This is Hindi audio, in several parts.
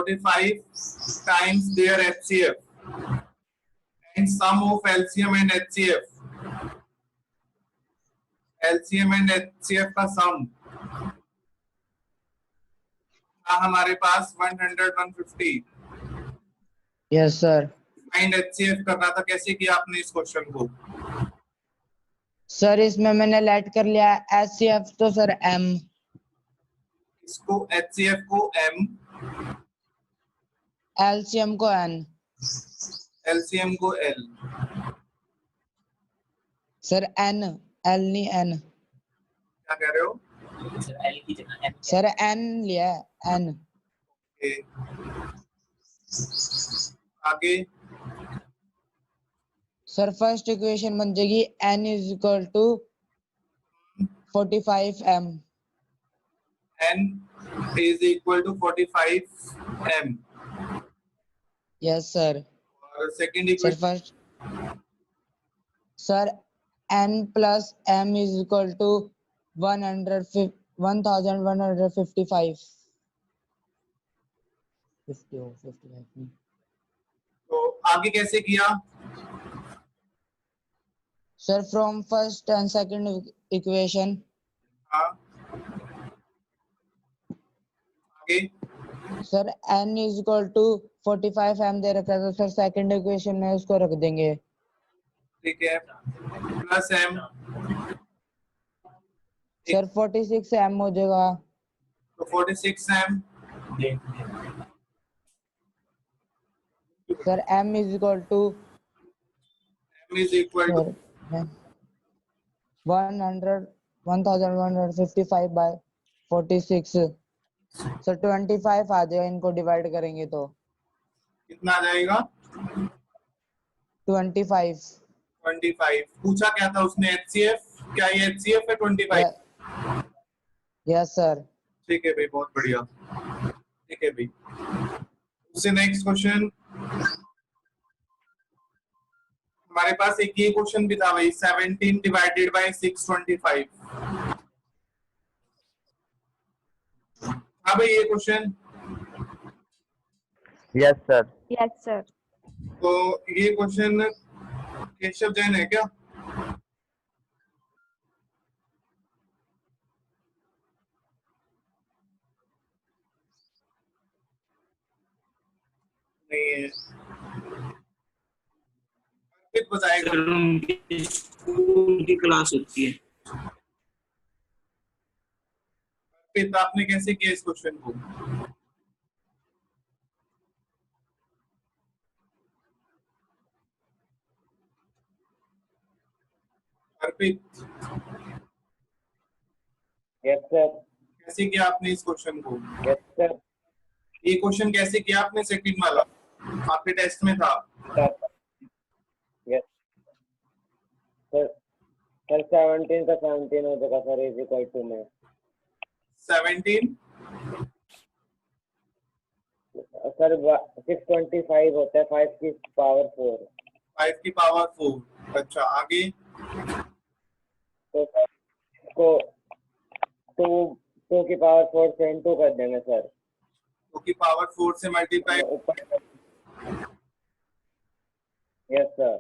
45 times their HCF and sum of LCM and HCF. LCM and HCF का सम हमारे पास 100 150. Yes sir. फाइंड HCF करना था, कैसे किया आपने इस क्वेश्चन को? सर इसमें मैंने लेट कर लिया HCF तो सर M, इसको HCF को M, LCM को N। LCM को L. सर N, L नहीं N। क्या कह रहे हो? सर N लिया है, N। Okay. आगे सर फर्स्ट इक्वेशन बन जाएगी N is equal to 45M। N is equal to 45M. Yes sir. और second sir equation first sir N plus M is equal to 1155। 55 तो आगे कैसे किया? Sir from first and second equation. हाँ, आगे sir N is equal to 45M दे रखा है तो सर सेकंड इक्वेशन में उसको रख देंगे। ठीक है, प्लस M. सर 46M हो जाएगा। तो 46M. Sir M is equal to M is equal to 1155 by 46। Sir 25 आ जाएगा, इनको डिवाइड करेंगे तो कितना आ जाएगा? 25। 25. पूछा क्या था उसने? HCF. क्या ये HCF है 25? Yes sir. ठीक है भाई, बहुत बढ़िया. ठीक है भाई, उससे नेक्स्ट क्वेश्चन हमारे पास एक ये क्वेश्चन भी था भाई, 17 डिवाइडेड बाय 625. हाँ भाई, ये question. Yes sir. Yes sir. तो ये क्वेश्चन केशव जैन है क्या? नहीं है. अर्पित बताएगा. उनकी स्कूल की क्लास होती है। अर्पित, आपने कैसे किया इस क्वेश्चन को? अर्पित, यस सर। कैसे किया आपने इस क्वेश्चन को? Yes sir. ये क्वेश्चन कैसे किया आपने सेकंड वाला? आपके टेस्ट में था. Yes sir. सर 17 का 17 हो जाएगा सर, इज इक्वल टू में 17. सर 625 होता है 5 की पावर 4। 5 की पावर 4. अच्छा, आगे तो इसको 2 की पावर 4 से इनटू कर देंगे सर। 2 की पावर 4 से मल्टीप्लाई. ऊपर। Yes sir.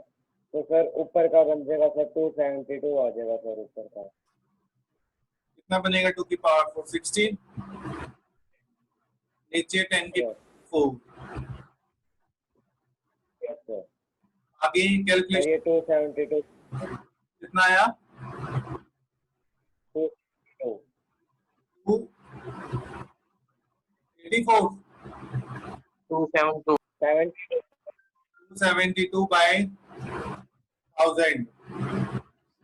तो सर ऊपर का बन जाएगा सर 272 आ जाएगा सर ऊपर का। कितना बनेगा? 2 की पावर 4 16. नीचे 10 की 4. Yes sir. आगे कैलकुलेशन ये 272 कितना आया? 2 84. 272 272 by 1000.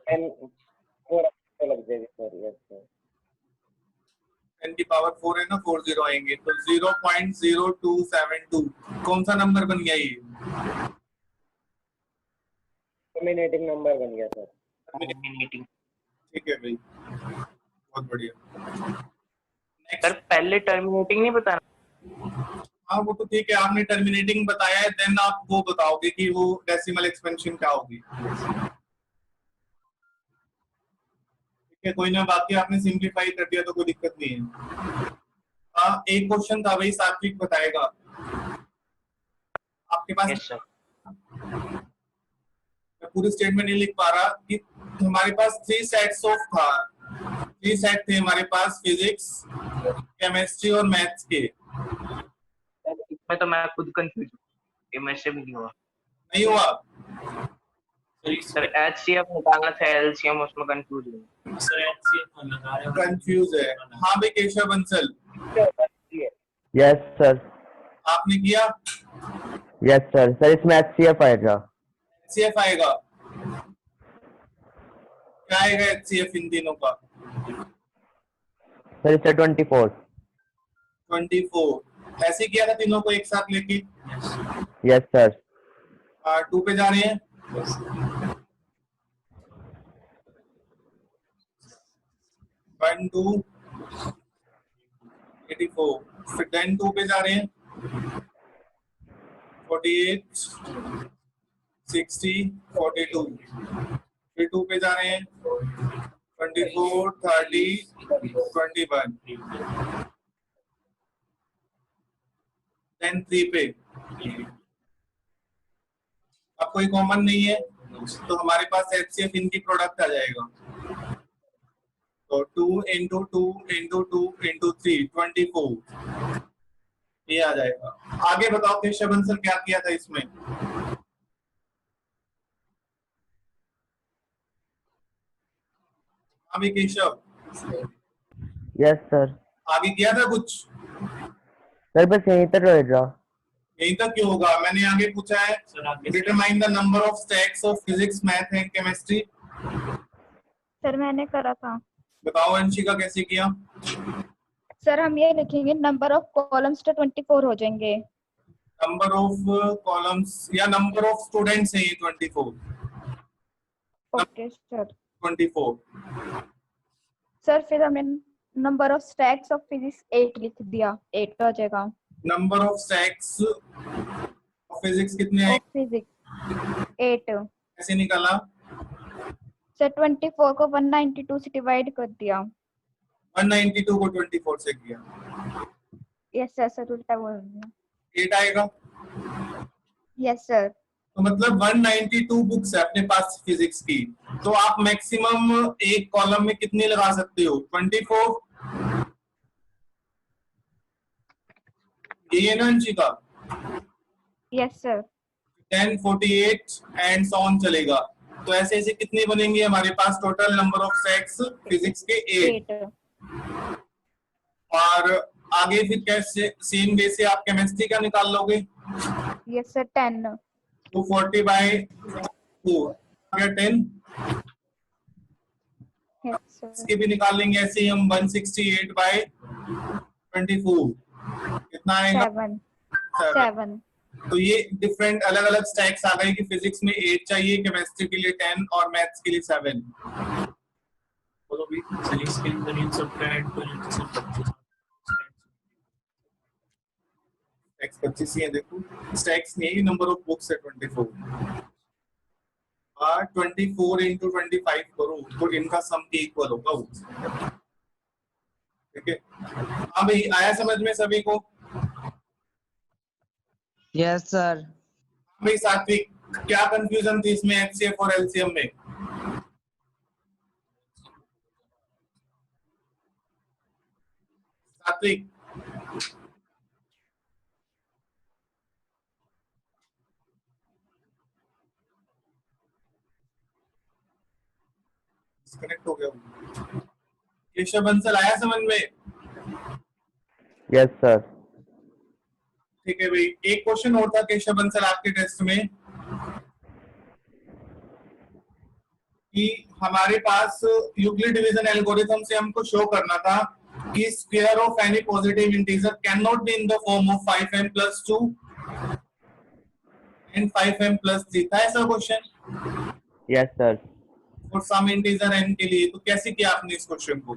एंड 4 लग जाएगी सर। Yes sir. 10 की पावर 4 है ना, 40 आएंगे तो 0.0272. कौन सा नंबर बन गया ये? टर्मिनेटिंग नंबर बन गया सर। ठीक है भाई, बहुत बढ़िया. सर पहले टर्मिनेटिंग नहीं बताना। हाँ, वो तो ठीक है, आपने टर्मिनेटिंग बताया है, देन आप वो बताओगे कि वो डेसिमल एक्सपेंशन क्या होगी. ठीक है, कोई ना, बाकी आपने सिंप्लीफाई कर दिया तो कोई दिक्कत नहीं है. एक क्वेश्चन था भाई, सात्विक बताएगा. आपके पास यस सर। मैं पूरी स्टेटमेंट नहीं लिख पा रहा कि हमारे पास 3 सेट्स थे हमारे पास, फिजिक्स, केमिस्ट्री और मैथ्स के। इसमें तो मैं खुद कंफ्यूज हूँ, ये मेरे से भी नहीं हुआ नहीं हुआ? सर। HCF निकालना था, LCM उसमें कंफ्यूज हूँ सर। कंफ्यूज है। हाँ भाई केशव बंसल, यस सर। आपने किया? Yes sir. सर इसमें HCF आएगा। HCF आएगा? क्या आएगा HCF इन तीनों का? सर इससे 24। 24 ऐसे किया था तीनों को एक साथ लेके। Yes sir. 2 पे जा रहे हैं। वन टू 84, फिर देन 2 पे जा रहे हैं 48 60 42, फिर 2 पे जा रहे हैं 24 30 21, देन 3 पे। अब कोई कॉमन नहीं है तो हमारे पास HCF इनकी प्रोडक्ट आ जाएगा। तो 2 into 2 into 2 into 3 24 ये आ जाएगा। आगे बताओ केशव बंसल क्या किया था इसमें? अभी केशव यस सर। आगे किया था कुछ? सर बस यहीं तक रहेगा। यहीं तक क्यों होगा? मैंने आगे पूछा है determine the number of stacks of physics, math and chemistry. Sir मैंने करा था। बताओ अंशिका कैसे किया? सर हम ये लिखेंगे नंबर ऑफ कॉलम्स तो 24 हो जाएंगे। नंबर ऑफ कॉलम्स या नंबर ऑफ स्टूडेंट्स है ये 24? Okay sir. 24। सर फिर हमने number of stacks of physics 8 लिख दिया, 8 हो जाएगा। Number of stacks of physics कितने आए? Of physics 8। कैसे निकाला? सर 24 को 192 से डिवाइड कर दिया। 192 को 24 से किया। Yes sir. सर उल्टा बोल दिया। 8 आएगा। Yes sir. तो मतलब 192 बुक्स है अपने पास फिजिक्स की, तो आप मैक्सिमम एक कॉलम में कितनी लगा सकते हो? 24। ये है ना Anshika? Yes sir. 10 48 and so on चलेगा। तो ऐसे ऐसे कितने बनेंगे हमारे पास total number of sets physics के? 8। और आगे फिर कैसे सेम वे से आप केमिस्ट्री का निकाल लोगे? Yes sir 10। 240 by 2 10। Yes sir. इसके भी निकाल लेंगे ऐसे ही हम 168 बाय 24 कितना आएगा? 7। तो ये डिफरेंट अलग अलग स्टैक्स आ गए कि फिजिक्स में 8 चाहिए, केमिस्ट्री के लिए 10 और मैथ्स के लिए 7। बोलो भी। फिजिक्स के अंदर इन सब का ऐड करें तो 25 स्टैक्स 25 ही है। देखो स्टैक्स नहीं, नंबर ऑफ बुक्स है 24 और 24 into 25 करो तो इनका सम के इक्वल होगा वो। ठीक है? हाँ भाई आया समझ में सभी को? Yes sir. भाई सात्विक क्या कंफ्यूजन थी इसमें HCF और LCM में? सात्विक डिस्कनेक्ट हो गया। केशव बंसल आया समझ में? Yes sir. ठीक है भाई, एक क्वेश्चन और था केशव बंसल आपके टेस्ट में कि हमारे पास यूक्लिड डिवीजन एल्गोरिथम से हमको शो करना था कि square of any positive integer can not be in the form of 5m plus 2 and 5m plus 3 था ऐसा क्वेश्चन? Yes sir. और सम इंटीजर n के लिए। तो कैसे किया आपने इस क्वेश्चन को?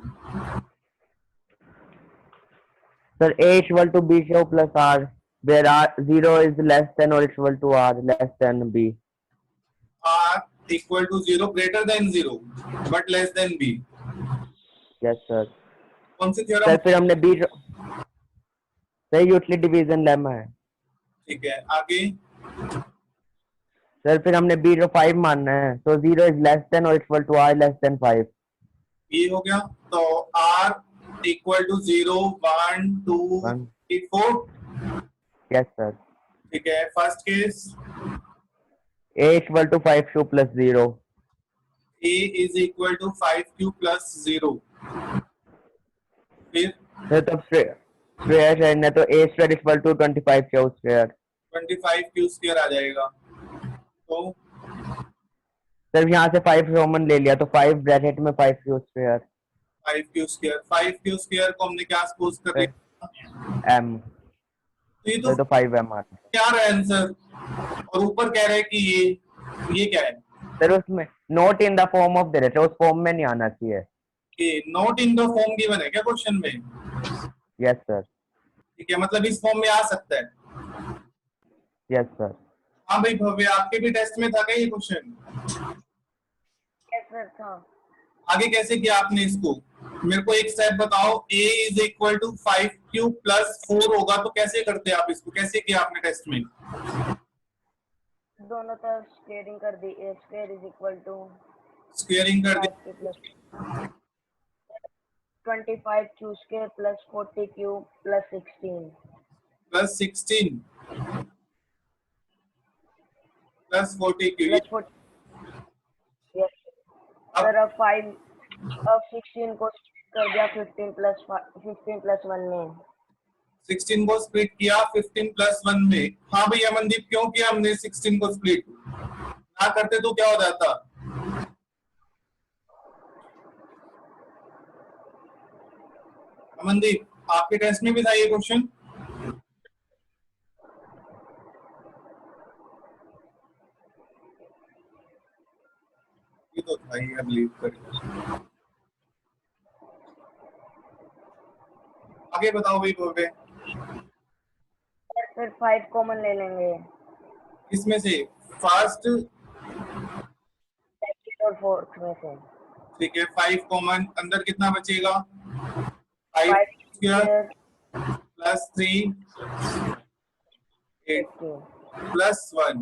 Sir A equal to B show plus R where R 0 is less than or equal to R less than B. R equal to 0 greater than 0 but less than B. Yes sir. कौन सी सर थ्योरम? फिर हमने B sir Euclid division lemma है। ठीक है, आगे सर फिर हमने b जो 5 मानना है, तो 0 इज लेस देन और equal to r less than 5. ये हो गया, तो r equal to 0 1 2 1. 3 4. Yes sir. ठीक है, first case a equal to 5 q plus 0. a is equal to 5 q plus 0. फिर सर तब स्क्वायर करना है, तो a square equal to 25 q square. 25 q square आ जाएगा। तो सर यहाँ से 5 कॉमन ले लिया, तो 5 ब्रैकेट में 5 क्यू स्क्वायर 5 क्यू स्क्वायर को हमने क्या सपोज कर दिया, m. तो ये तो तो 5m आता है. क्या रहा आंसर, और ऊपर कह रहे हैं कि ये क्या है, सर उसमें not in the form of दे रहे थे, उस फॉर्म में नहीं आना चाहिए. कि not in the form given है क्या क्वेश्चन में? Yes sir. ठीक है, मतलब इस फॉर्म में आ सकता है। Yes sir. हाँ भाई भव्य, आपके भी टेस्ट में था क्या ये क्वेश्चन? यस सर था। आगे कैसे किया आपने इसको, मेरे को एक स्टेप बताओ। a is equal to 5q plus 4 होगा तो कैसे करते आप इसको, कैसे किया आपने टेस्ट में? दोनों तरफ स्क्वायरिंग कर दी, a square is equal to squaring कर दी, 25 q square plus 40 q plus 16 plus 16 plus 40q। Plus 40। Yes sir, अब 16 को कर दिया 15 प्लस 1 में। 16 को स्प्लिट किया 15 प्लस 1 में। हाँ भैया अमनदीप, क्यों किया हमने 16 को स्प्लिट? ना करते तो क्या हो जाता? अमनदीप, आपके टेस्ट में भी था ये क्वेश्चन? ये तो था ही, अब लीव करिए। आगे बताओ भाई भव्य। फिर 5 कॉमन ले लेंगे, इसमें से फर्स्ट सेकंड और फोर्थ में से। ठीक है, 5 कॉमन, अंदर कितना बचेगा? 5 स्क्वायर प्लस 3 8 प्लस 1,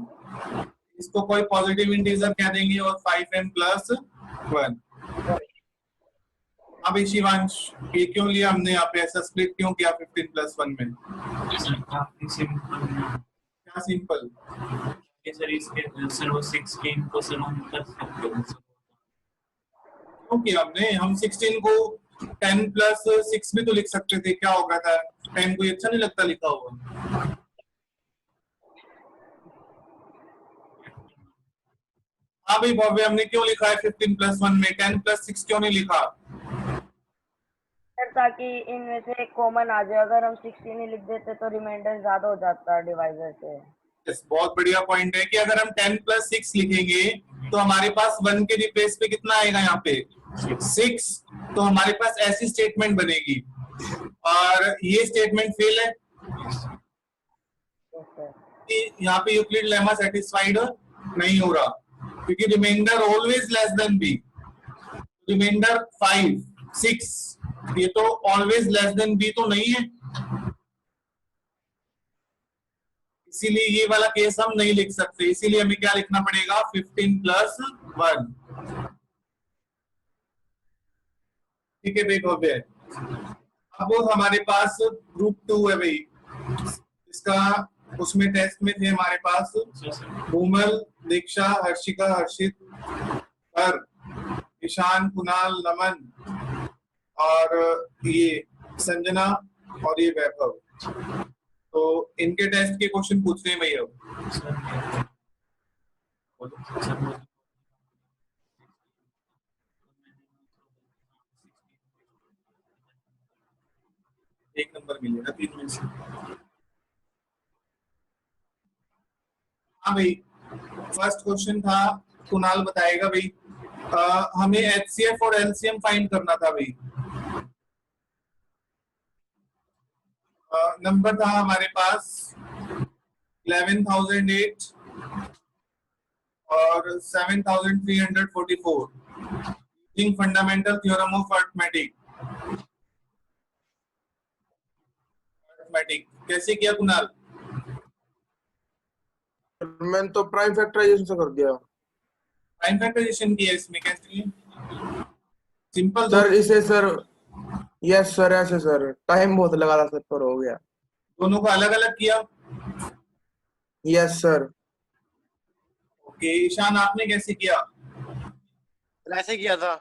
इसको कोई पॉजिटिव इंटीजर कह देंगे, और 5m प्लस 1। अब शिवांश, ये क्यों लिया हमने यहाँ पे, ऐसा स्प्लिट क्यों किया 15 प्लस 1 में? काफी सिंपल क्या सिंपल? है सर, इसके सर वो 16 को सर हम कर सकते हैं। क्यों किया हमने? हम 16 को 10 प्लस 6 भी तो लिख सकते थे, क्या हो गया था? 10 को अच्छा नहीं लगता लिखा हुआ? हाँ भाई भव्य, हमने क्यों लिखा है 15 प्लस 1 में, 10 प्लस 6 क्यों नहीं लिखा? सर ताकि इनमें से एक कॉमन आ जाए, अगर हम 16 ही लिख देते तो रिमाइंडर ज्यादा हो जाता है डिवाइजर से। yes, बहुत बढ़िया पॉइंट है कि अगर हम 10 प्लस 6 लिखेंगे तो हमारे पास 1 के रिप्लेस पे कितना आएगा यहाँ पे? 6। तो हमारे पास ऐसी स्टेटमेंट बनेगी, और ये स्टेटमेंट फेल है कि यहाँ पे यूक्लिड लेमा सेटिस्फाइड नहीं हो रहा, क्योंकि remainder always less than B. Remainder 5 6, ये तो ऑलवेज लेस देन बी तो नहीं है, इसीलिए ये वाला केस हम नहीं लिख सकते। इसीलिए हमें क्या लिखना पड़ेगा? 15 प्लस 1। ठीक है भाई भव्य। अब हमारे पास ग्रुप 2 है भाई, इसका उसमें टेस्ट में थे हमारे पास कोमल, दीक्षा, हर्षिका, हर्षित, हर, ईशान, कुणाल, नमन, और ये संजना, और ये वैभव। तो इनके टेस्ट के क्वेश्चन पूछ रहे हैं भैया। एक नंबर मिलेगा 3 में से। हाँ भाई, फर्स्ट क्वेश्चन था, कुणाल बताएगा भाई। हमें एचसीएफ और एलसीएम फाइंड करना था भाई। नंबर था हमारे पास 11,008 और 7,344 using fundamental theorem of arithmetic. कैसे किया कुणाल? मैंने तो प्राइम फैक्टराइजेशन से कर दिया प्राइम फैक्टराइजेशन की है इसमें कैसे? Simple sir. इसे सर, यस सर, ऐसे सर टाइम बहुत लगा था सर, पर हो गया। दोनों को अलग अलग किया। Yes sir. ओके ईशान आपने कैसे किया? ऐसे किया था।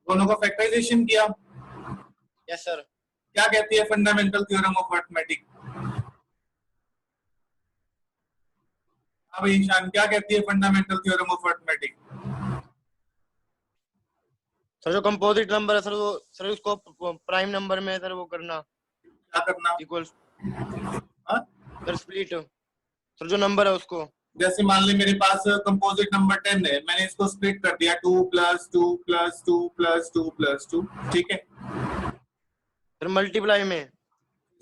दोनों का फैक्टराइजेशन किया। Yes sir. क्या कहती है फंडामेंटल थ्योरम ऑफ अरिथमेटिक? अब ईशान क्या कहती है fundamental theorem of arithmetic? Sir जो कंपोजिट नंबर है सर, वो सर उसको प्राइम नंबर में सर वो करना, क्या करना? इक्वल हाँ? सर स्प्लिट सर जो नंबर है उसको। जैसे मान ले मेरे पास कंपोजिट नंबर 10 है, मैंने इसको स्प्लिट कर दिया 2 + 2 + 2 + 2 + 2, ठीक है? सर मल्टीप्लाई में।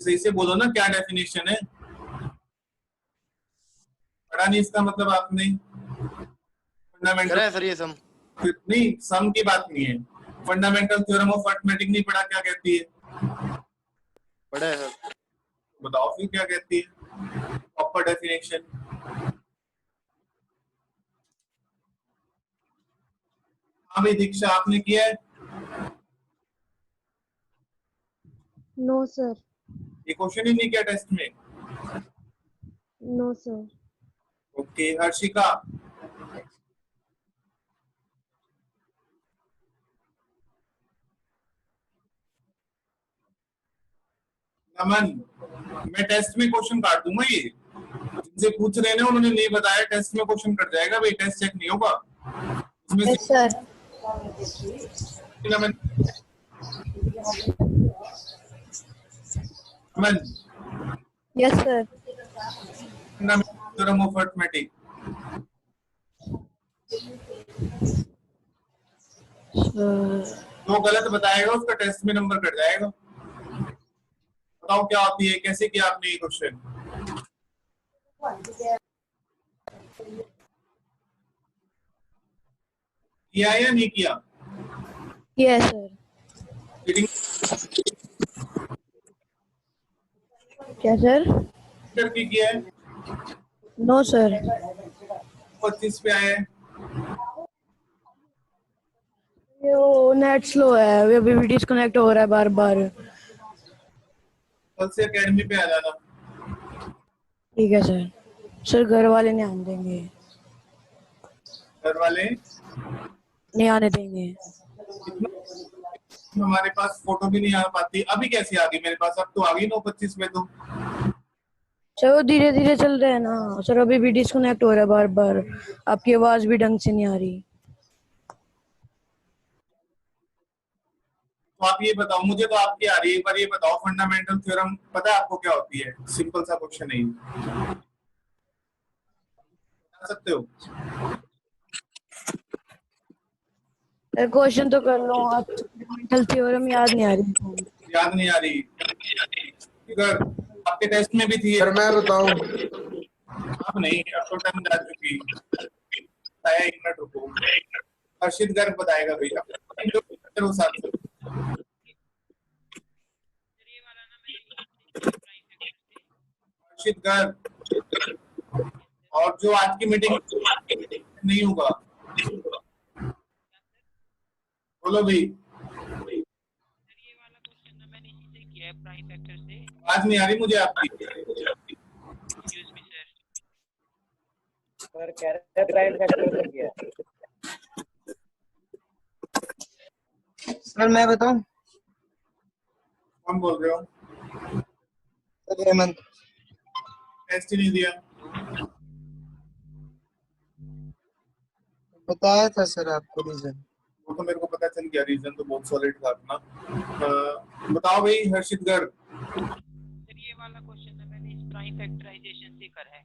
सही से बोलो ना क्या डेफिनेशन है? पढ़ा नहीं इसका मतलब आपने? फंडामेंटल सर ये सम नहीं, सम की बात नहीं है। फंडामेंटल थ्योरम ऑफ अरिथमेटिक नहीं पढ़ा क्या कहती है? पढ़ा है सर। बताओ फिर क्या कहती है प्रॉपर डेफिनेशन? हाँ भाई दीक्षा आपने किया है? No sir. ये क्वेश्चन ही नहीं किया टेस्ट में? No sir. Okay Harshika. Naman, मैं टेस्ट में क्वेश्चन काट दूंगा। ये जिनसे पूछ रहे हैं ना उन्होंने नहीं बताया, टेस्ट में क्वेश्चन कट जाएगा भाई, टेस्ट चेक नहीं होगा उसमें। Yes sir. Naman, Naman, yes sir. Theorem of arithmetic. जो गलत बताएगा उसका टेस्ट में नंबर कट जाएगा। बताओ क्या होती है, कैसे किया आपने ये क्वेश्चन? किया या नहीं किया? Yes sir. क्या सर? करके किया है? No sir. 25 पे आए हैं। वो नेट स्लो है, वो अभी भी डिस्कनेक्ट हो रहा है बार बार। कल से एकेडमी पे आ जाना। ठीक है सर। सर घर वाले नहीं आने देंगे। घर वाले नहीं आने देंगे। हमारे पास फोटो भी नहीं आ पाती। अभी कैसे आ गई मेरे पास? अब तो आ गई 9:25 में तो। सर वो धीरे धीरे चल रहे हैं ना सर, अभी भी डिस्कनेक्ट हो रहा है बार बार। आपकी आवाज भी ढंग से नहीं आ रही। तो आप ये बताओ, मुझे तो आपकी आ रही है, एक बार ये बताओ फंडामेंटल थ्योरम पता है आपको क्या होती है? सिंपल सा क्वेश्चन है, बता सकते हो? क्वेश्चन तो कर लो आप। फंडामेंटल थ्योरम याद नहीं आ रही। याद नहीं आ रही? अगर आपके टेस्ट में भी थी। सर मैं बताऊं? अब नहीं, अब तो टाइम जा चुकी। बताया 1 मिनट रुको। हर्षित गर्ग बताएगा भैया। हर्षित गर्ग, और जो आज की मीटिंग नहीं होगा बोलो भाई। आज नहीं आ रही मुझे आपकी। सर कह रहे प्राइम फैक्टर किया। सर मैं बताऊं? कौन बोल रहे हो? सर हेमंत। टेस्ट ही नहीं दिया। बताया था सर आपको रीजन। वो तो मेरे को पता चल गया, रीजन तो बहुत सॉलिड था अपना। बताओ भाई हर्षित गर्ग। सर ये वाला क्वेश्चन है मैंने इस प्राइम फैक्टराइजेशन से करा है,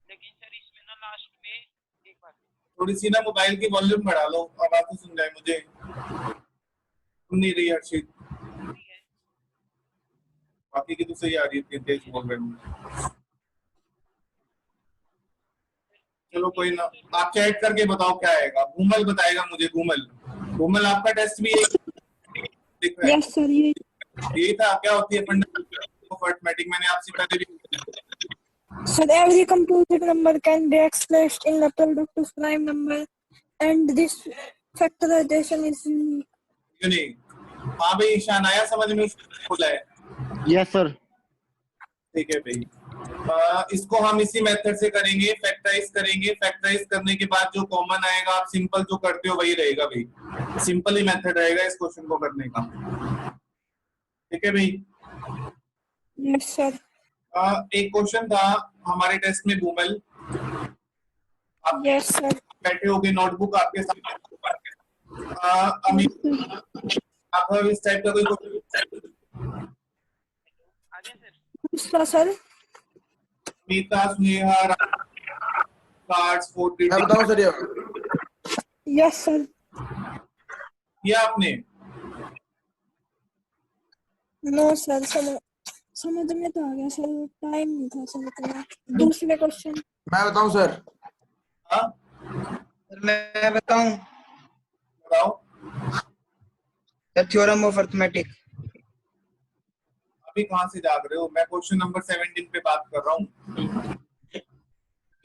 लेकिन सर इसमें ना लास्ट में एक बात, थोड़ी सी ना मोबाइल की वॉल्यूम बढ़ा लो, आवाज तो सुन जाए मुझे। सुन नहीं रही हर्षित? बाकी की तो सही आ रही है, तेज बोल रहे हैं। चलो कोई ना, आप चैट करके बताओ क्या आएगा। घूमल बताएगा मुझे। घूमल आपका टेस्ट भी यस सर। यही था। क्या होती है फंडामेंटल ऑफ अरिथमेटिक? मैंने आपसे पहले भी Sir, every composite number can be expressed in the product of prime number, and this factorization is unique. Unique. हाँ भाई ईशान, आया समझ में बोला है? Yes sir. ठीक है भाई, इसको हम इसी मेथड से करेंगे, फैक्टराइज करेंगे। फैक्टराइज करने के बाद जो कॉमन आएगा, आप सिंपल जो करते हो वही रहेगा भाई। सिंपल ही मेथड रहेगा इस क्वेश्चन को करने का। ठीक है भाई? Yes sir. एक क्वेश्चन था हमारे टेस्ट में बूमल, आप यस सर। बैठे होगे, नोटबुक आपके सामने, अमित आप इस टाइप का कोई क्वेश्चन? आगे सर। दूसरा सर। मीता स्नेहा कार्ड्स 40 मैं बताऊं सर? Yes sir. किया आपने? नो सर, समझ में तो आ गया सर, टाइम नहीं था सर इतना। दूसरे क्वेश्चन मैं बताऊं सर? हाँ मैं बताऊं? बताओ। The theorem of arithmetic. अभी कहाँ से जाग रहे हो? मैं क्वेश्चन नंबर 17 पे बात कर रहा हूँ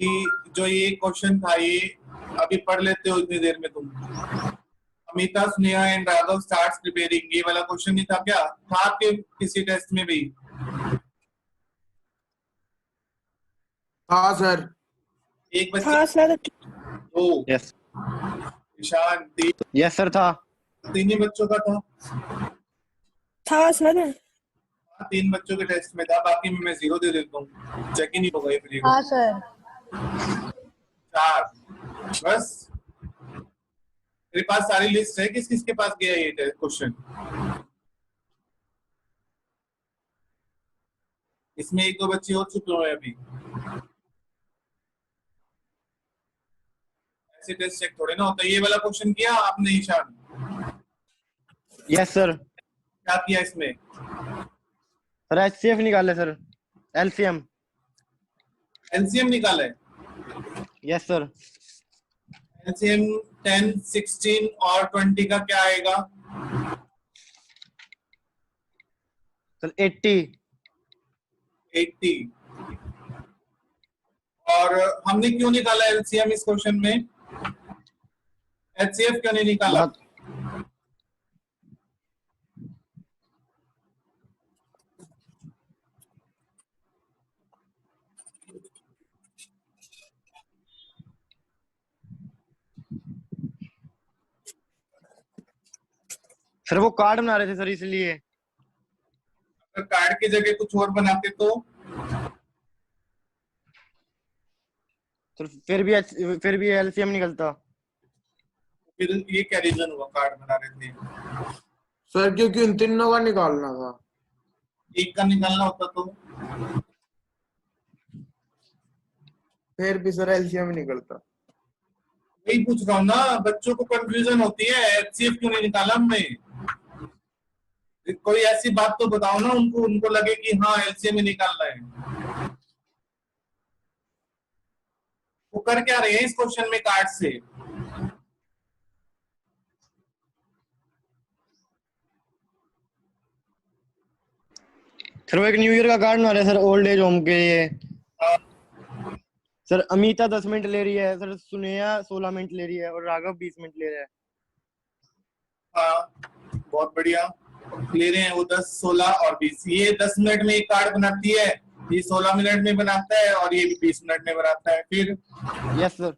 कि जो ये क्वेश्चन था, ये अभी पढ़ लेते हो इतनी देर में तुम। Amita Sneha and Raghav starts preparing, ये वाला क्वेश्चन नहीं था क्या? था आपके किसी टेस्ट में भी? हाँ सर। एक बच्चे, हाँ सर। दो, यस ईशान, तीन, यस सर था। तीन ही बच्चों का था? सर। 3 बच्चों के टेस्ट में था, बाकी में मैं 0 दे देता हूँ, चेक ही नहीं होगा ये फिर। हाँ सर। 4 बस। मेरे पास सारी लिस्ट है, किस किस के पास गया ये क्वेश्चन? इसमें 1-2 बच्चे और छुपे हुए हैं अभी। ऐसे टेस्ट चेक थोड़े ना होता है। ये वाला क्वेश्चन किया आपने ईशान? Yes sir. क्या किया इसमें? सर एचसीएफ निकाले सर, एलसीएम। एलसीएम निकाला है? Yes sir. एलसीएम 10, 16 और 20 का क्या आएगा? सर 80। 80। और हमने क्यों निकाला एलसीएम इस क्वेश्चन में? एचसीएफ क्यों नहीं निकाला? सर वो कार्ड बना रहे थे सर, इसलिए। अगर कार्ड की जगह कुछ और बनाते तो? सर फिर भी एलसीएम निकलता। फिर ये क्या रीजन हुआ कार्ड बना रहे थे? सर क्योंकि इन तीनों का निकालना था। एक का निकालना होता तो? फिर भी सर एलसीएम निकलता। वही पूछ रहा हूँ ना, बच्चों को कंफ्यूजन होती है, एचसीएफ क्यों नहीं निकाला हमने? कोई ऐसी बात तो बताओ ना उनको लगे कि हाँ एलसीएम ही निकालना है। वो कर क्या रहे हैं इस क्वेश्चन में कार्ड से? सर वो एक न्यू ईयर का कार्ड बना रहे सर, ओल्ड एज होम के लिए। सर अमिता 10 मिनट ले रही है सर, सुनेहा 16 मिनट ले रही है और राघव 20 मिनट ले रहा है। हाँ बहुत बढ़िया, ले रहे हैं वो 10, 16 और 20। ये 10 मिनट में एक कार्ड बनाती है, ये 16 मिनट में बनाता है और ये भी 20 मिनट में बनाता है। फिर यस सर।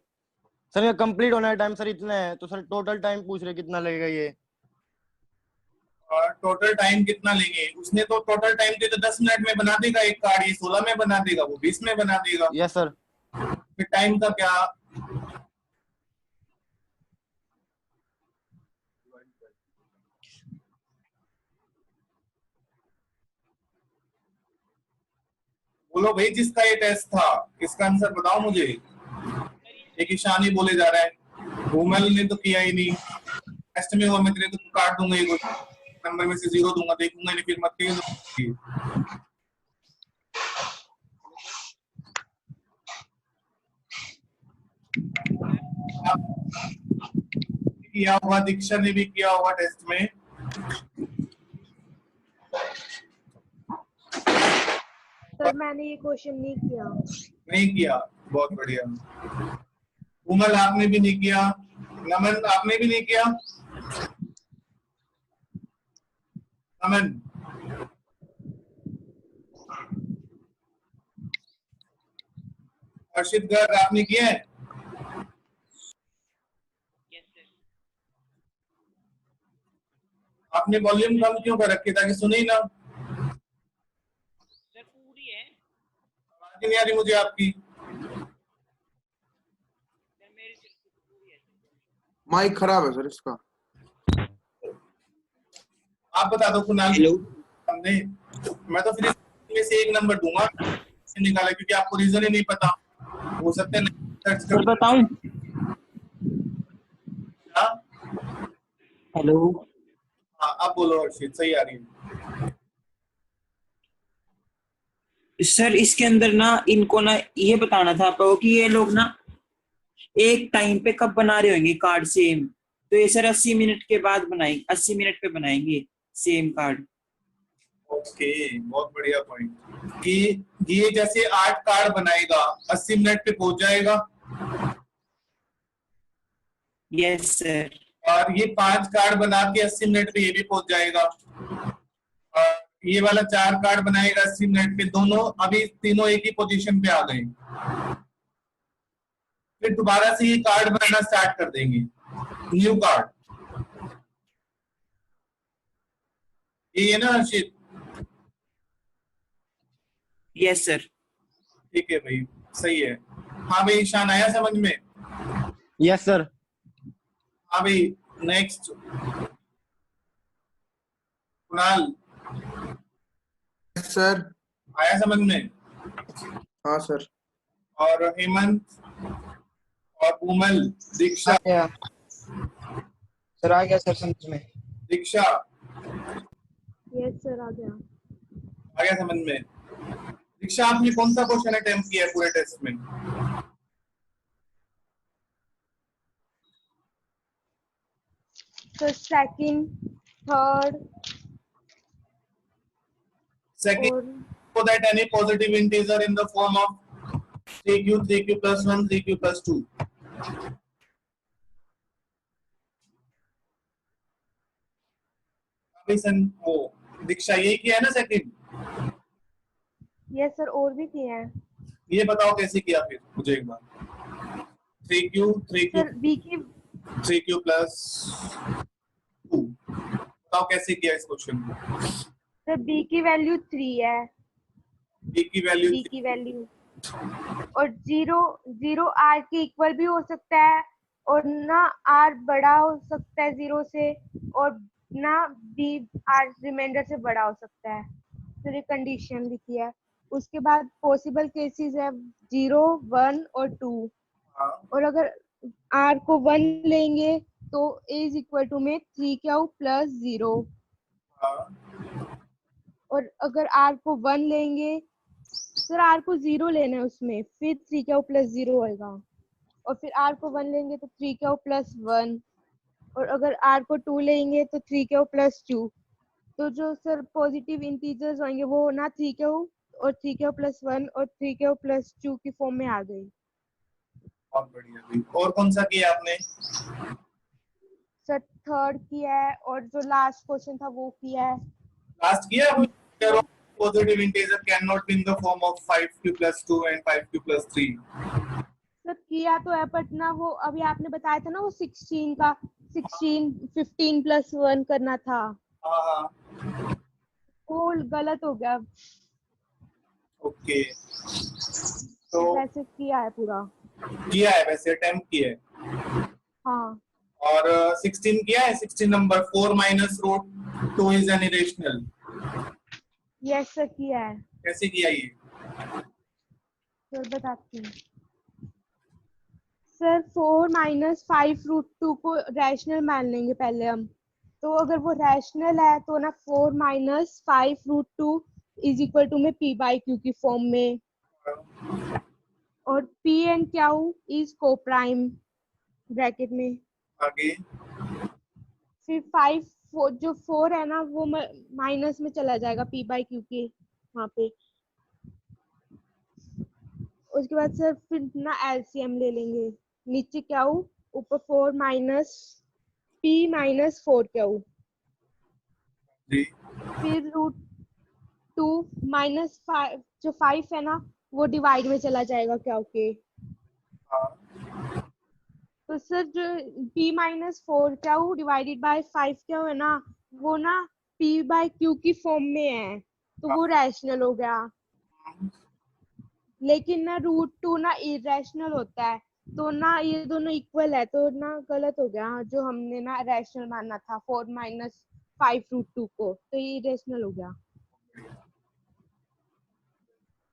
सर ये कंप्लीट होने का टाइम सर इतना है, तो सर टोटल टाइम पूछ रहे कितना लगेगा ये? टोटल टाइम कितना लेंगे? उसने तो टोटल टाइम दे तो 10 मिनट में बना देगा एक कार्ड, ये 16 में बना देगा, वो 20 में बना देगा। Yes sir. फिर टाइम का क्या? बोलो भाई, जिसका ये टेस्ट था इसका आंसर बताओ मुझे। एक ईशान ही बोले जा रहा है, भूमल ने तो किया ही नहीं। टेस्ट में हुआ, मैं तेरे को काट दूंगा, ये नंबर में से 0 दूंगा, देखूंगा नहीं फिर मत किया होगा। दीक्षा ने भी किया होगा टेस्ट में। सर सर मैंने ये क्वेश्चन नहीं किया। नहीं किया, बहुत बढ़िया। उमल आपने भी नहीं किया, नमन आपने भी नहीं किया। नमन, हर्षित गर्ग आपने किया है? आपने वॉल्यूम कम क्यों कर रखी ताकि सुने ही ना? सर पूरी है। आवाज नहीं आ रही मुझे आपकी। सर मेरी सिर्फ पूरी है। माइक खराब है सर इसका। आप बता दो कुणाल। हमने, मैं तो फिर इसमें से एक नंबर दूंगा निकाला, क्योंकि आपको रीजन ही नहीं पता। हो सकता है सर्च कर बताऊं? हेलो। हाँ, अब बोलो हर्षित, सही आ रही है। सर इसके अंदर ना इनको ना ये बताना था आपको कि ये लोग ना एक टाइम पे कब बना रहे होंगे कार्ड सेम। तो ये सर 80 मिनट के बाद बनाएंगे, 80 मिनट पे बनाएंगे सेम कार्ड। ओके, बहुत बढ़िया पॉइंट। कि ये जैसे 8 कार्ड बनाएगा, 80 मिनट पे पहुंच जाएगा। Yes sir. और ये 5 कार्ड बना के 80 मिनट पे ये भी पहुंच जाएगा। और ये वाला 4 कार्ड बनाएगा 80 मिनट पे। दोनों अभी तीनों एक ही पोजीशन पे आ गए। फिर दोबारा से ये कार्ड बनाना स्टार्ट कर देंगे, न्यू कार्ड। ये है ना हर्षित? Yes sir. ठीक है भाई, सही है। हाँ भाई, ईशान आया समझ में? Yes sir. हाँ भाई, नेक्स्ट कुणाल। सर आया समझ में? हाँ सर। और हेमंत और उमल, दीक्षा। सर आ गया सर समझ में। दीक्षा यस सर आ गया। आ गया समझ में? दीक्षा, आपने कौन सा क्वेश्चन अटेम्प्ट किया है पूरे टेस्ट में? तो second, third Second, so that any positive integer in the form of 3q, 3q plus 1, 3q plus 2. अभी वो दीक्षा यही किया है ना सेकंड? यस सर, और भी किए हैं। ये बताओ कैसे किया फिर मुझे एक बार। 3q, 3q, सर बी की 3q plus 2, बताओ कैसे किया इस क्वेश्चन को? सर बी की वैल्यू 3 है। b की वैल्यू बी की वैल्यू और 0 आर के इक्वल भी हो सकता है, और ना आर बड़ा हो सकता है 0 से, और ना बी आर रिमाइंडर से बड़ा हो सकता है। तो ये कंडीशन लिखी है। उसके बाद पॉसिबल केसेस है 0, 1 और 2। और अगर आर को 1 लेंगे तो a इज इक्वल टू में 3q प्लस 0। और अगर आर को 1 लेंगे, सर आर को 0 लेना है उसमें, फिर 3q प्लस 0 होएगा। और फिर आर को 1 लेंगे तो 3q प्लस 1। और अगर आर को 2 लेंगे तो 3q प्लस 2। तो जो सर पॉजिटिव इंटीजर्स होंगे वो ना 3q और 3q प्लस 1 और 3q प्लस 2 की फॉर्म में आ गई। बहुत बढ़िया भाई। और कौन सा किया आपने? सर थर्ड किया है, और जो लास्ट क्वेश्चन था वो किया है। लास्ट किया? Positive integer cannot be in the form of 5q plus 2 and 5q plus 3. Sir किया तो है, बट ना वो अभी आपने बताया था ना वो 15 प्लस 1 करना था। हाँ वो गलत हो गया। ओके, तो वैसे किया है पूरा। किया है, वैसे अटेम्प्ट किया है। हाँ। और 16 किया है? 16 number 4 minus root 2 is an irrational. Yes sir किया है। कैसे किया ये? सर बताती हूँ। सर 4 माइनस 5 रूट 2 को रैशनल मान लेंगे पहले हम। तो अगर वो रैशनल है तो ना 4 minus 5 root 2 is equal to में p बाई क्यू की फॉर्म में। और p and q is coprime bracket में। आगे फिर 5 जो 4 है ना वो माइनस में चला जाएगा p बाई क्यू के वहाँ पे। उसके बाद सर फिर ना एलसीएम ले लेंगे, नीचे क्या हो ऊपर 4 माइनस p माइनस 4 क्या हो, जी फिर √2 माइनस 5 जो 5 है ना वो डिवाइड में चला जाएगा क्या के। हाँ तो सर जो p माइनस 4 क्या हो डिवाइडेड बाय 5 क्या हो है ना वो ना p बाय q की फॉर्म में है तो वो रैशनल हो गया, लेकिन ना √2 ना इरेशनल होता है तो ना ये दोनों इक्वल है तो ना गलत हो गया जो हमने ना रैशनल माना था 4 माइनस 5 √2 को, तो ये इरेशनल हो गया।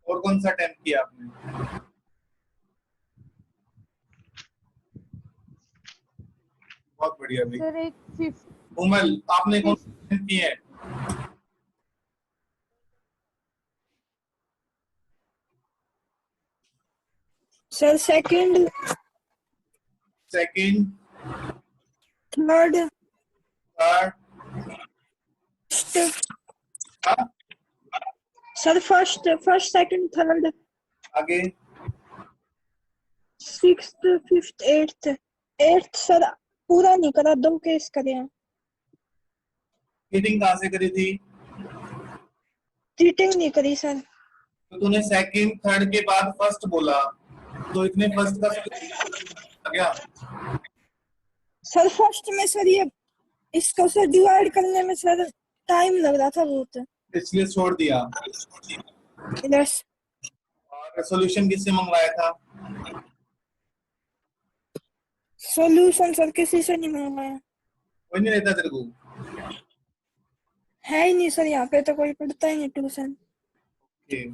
और कौन सा अटेम्प्ट किया आपने? बहुत बढ़िया भाई। सर एक 5 उमल आपने कौन सा अटेम्प्ट किया है? Sir second, second, third, third, हाँ? सर फर्स्ट सेकंड थर्ड आगे सिक्स्थ फिफ्थ एट्थ सर पूरा नहीं करा, 2 केस करे हैं। चीटिंग कहाँ से करी थी? चीटिंग नहीं करी सर। तो तूने सेकंड थर्ड के बाद फर्स्ट बोला तो इतने फर्स्ट का आ गया। सर फर्स्ट में सर ये इसको सर डिवाइड करने में सर टाइम लग रहा था बहुत, इसलिए छोड़ दिया। यस। और सॉल्यूशन किससे मंगवाया था? सॉल्यूशन सर किसी से नहीं मंगवाया, कोई नहीं देता तेरे को? है ही नहीं सर, यहाँ पे तो कोई पढ़ता ही नहीं ट्यूशन। ओके।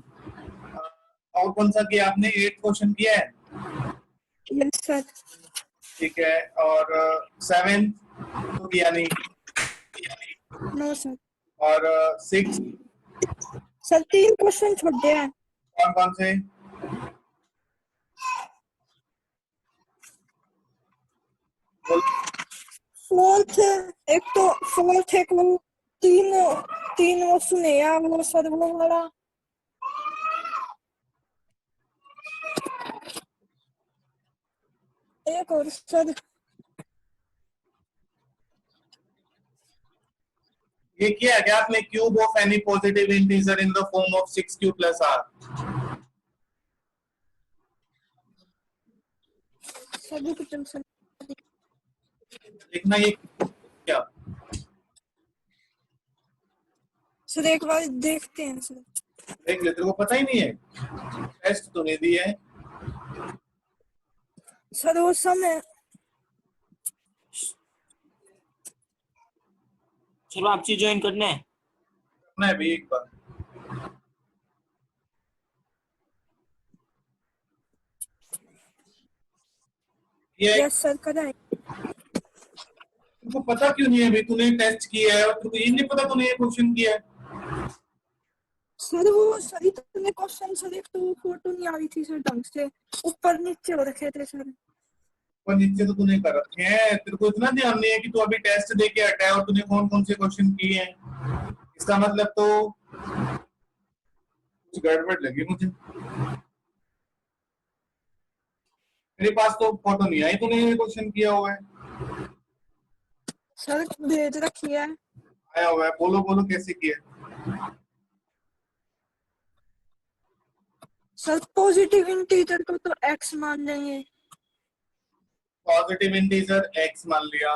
और कौन सा किया आपने? 8 क्वेश्चन किया है? Yes sir. ठीक है। और 7 तो किया नहीं? No sir. और 6 सर 3 क्वेश्चन छोड़ दिया है। कौन कौन से? फोर्थ एक वो तीन वो सुने यार वो सर वो वाला, एक और सर ये किया है क्या आपने? Cube of any positive integer in the form of 6q plus r। सभी कुछ सर लिखना ये क्या? सर एक बार देखते हैं सर। देख ले, तेरे को पता ही नहीं है? टेस्ट तो नहीं दिया है। सर वो समय सर आपसे ज्वाइन करना है? करना है भाई एक बार। ये यस सर कराए। तुमको पता क्यों नहीं है भाई? तूने टेस्ट किया है और तुमको ये नहीं पता तूने ये क्वेश्चन किया है? सर वो सही तुमने क्वेश्चन सर एक तो फोटो नहीं आ रही थी सर ढंग से, ऊपर नीचे हो रखे थे सर। पर नीचे तो तूने कर रखे हैं, तेरे को इतना ध्यान नहीं है कि तू अभी टेस्ट दे के हटा है और तूने कौन कौन से क्वेश्चन किए हैं। इसका मतलब तो कुछ गड़बड़ लगी मुझे। मेरे पास तो फोटो नहीं आई तूने ये क्वेश्चन किया हुआ है। सर भेज रखी है। आया हुआ है, बोलो बोलो कैसे किया? सर पॉजिटिव इंटीजर को तो x मान लेंगे। पॉजिटिव इंटीजर x मान लिया,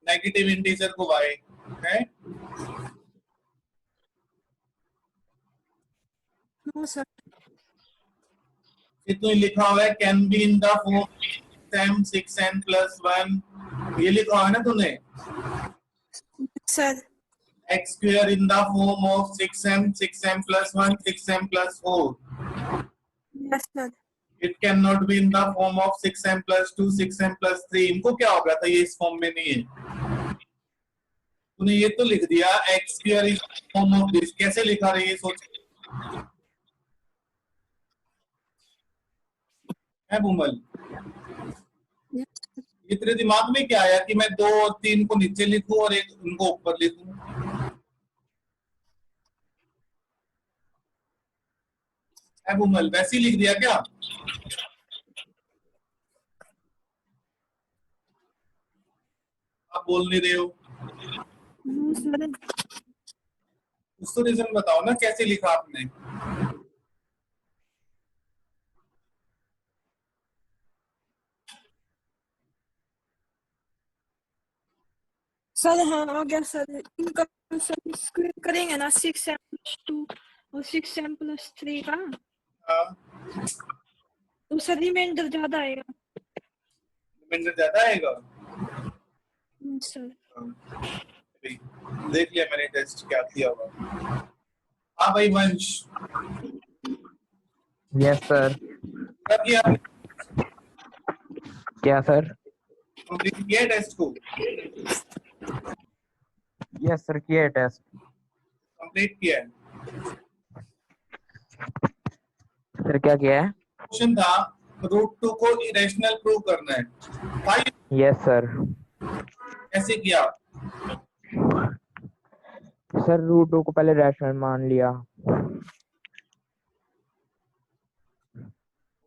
नेगेटिव इंटीजर को y है। No sir. इतना लिखा हुआ है कैन बी इन द फॉर्म 6m plus 1, ये लिखा हुआ है ना तूने? Sir x square in the form of 6m plus 1, 6m plus 4. Yes sir. It cannot be in the form of 6m plus 2, 6m plus 3. इनको क्या हो गया था? ये इस फॉर्म में नहीं है। तूने ये तो लिख दिया x square is the form of this, कैसे लिखा रही है सोच है बुमल? ये तेरे दिमाग में क्या आया कि मैं 2 और 3 को नीचे लिखूं और एक उनको ऊपर लिखूं? बुमल वैसे ही लिख दिया क्या? आप बोल नहीं रहे हो, सर कुछ तो रीजन बताओ ना कैसे लिखा आपने। सर हाँ आ गया सर। इनका सर स्क्वेयर करेंगे ना 6m+2 और 6m+3 का, हाँ, तो सर रिमाइंडर ज्यादा आएगा। रिमाइंडर ज्यादा आएगा। सर देख लिया मैंने टेस्ट क्या किया हुआ। हाँ भाई वंश, यस सर। क्या किया आपने? क्या सर? कंप्लीट किया टेस्ट को? यस सर, किया है टेस्ट। कंप्लीट किया है। सर क्या किया है? क्वेश्चन था √2 को इरेशनल प्रूव करना है। भाई यस सर। कैसे किया? सर √2 को पहले रैशनल मान लिया।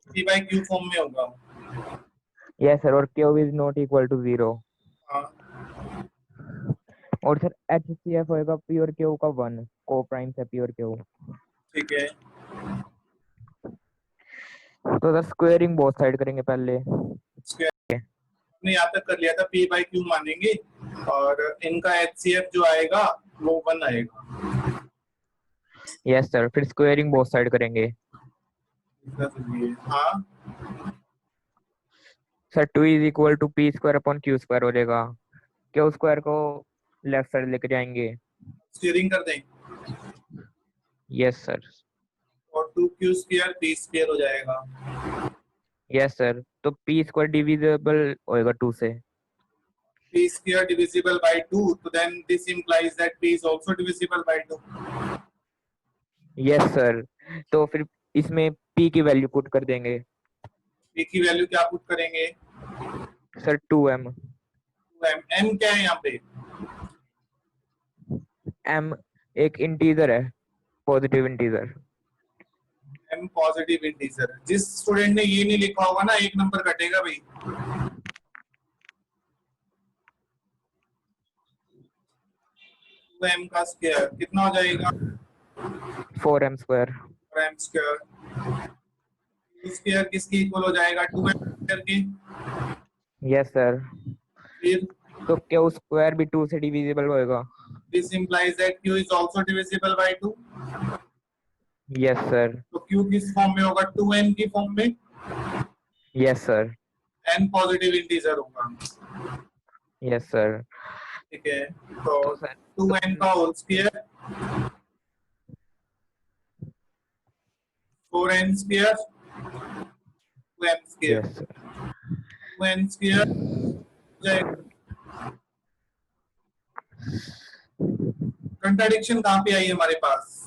p/q फॉर्म में होगा। यस सर, और q is not equal to 0। हाँ, और सर HCF होएगा p और q का 1, को प्राइम है p और q। ठीक है। तो सर स्क्वायरिंग बोथ साइड करेंगे पहले। हमने यहाँ तक कर लिया था, p/q मानेंगे और इनका HCF जो आएगा वो 1 आएगा। यस सर, फिर स्क्वायरिंग बोथ साइड करेंगे। हाँ sir 2 is equal to p square upon q square हो जाएगा। q स्क्वायर को लेफ्ट साइड लेके जाएंगे। स्टीयरिंग कर दें। Yes sir. और 2q स्क्वायर p स्क्वायर हो जाएगा। यस सर, तो p स्क्वायर डिविजिबल होएगा 2 से। p स्क्वायर divisible by 2, तो then this implies that p is also divisible by 2। Yes sir, तो फिर इसमें p की वैल्यू पुट कर देंगे। p की वैल्यू क्या पुट करेंगे? Sir 2m। m क्या है यहाँ पे? m एक इंटीजर है, positive integer. m positive integer. जिस स्टूडेंट ने ये नहीं लिखा होगा ना, 1 नंबर कटेगा भाई। तो m का स्क्वायर कितना हो जाएगा? 4m square. m square. Square किसकी इक्वल हो जाएगा? 2m स्क्वायर की। यस सर, फिर तो q स्क्वायर भी 2 से डिविजिबल होएगा। this implies that q is also divisible by 2। Yes sir. तो q किस फॉर्म में होगा? 2n की फॉर्म में। Yes sir. n positive integer होगा। Yes sir. ठीक है, तो 2n का whole square 4n square 2n square. Yes sir. 2n square contradiction कहाँ पे आई हमारे पास?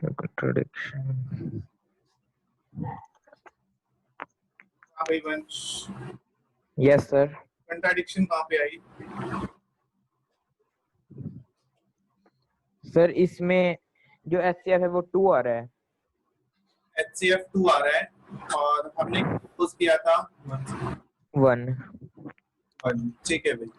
कंट्राडिक्शन। Yes sir. कंट्राडिक्शन कहाँ पे आई? सर इसमें जो HCF है वो 2 आ रहा है। HCF 2 आ रहा है और हमने यूज किया था 1। ठीक है भाई।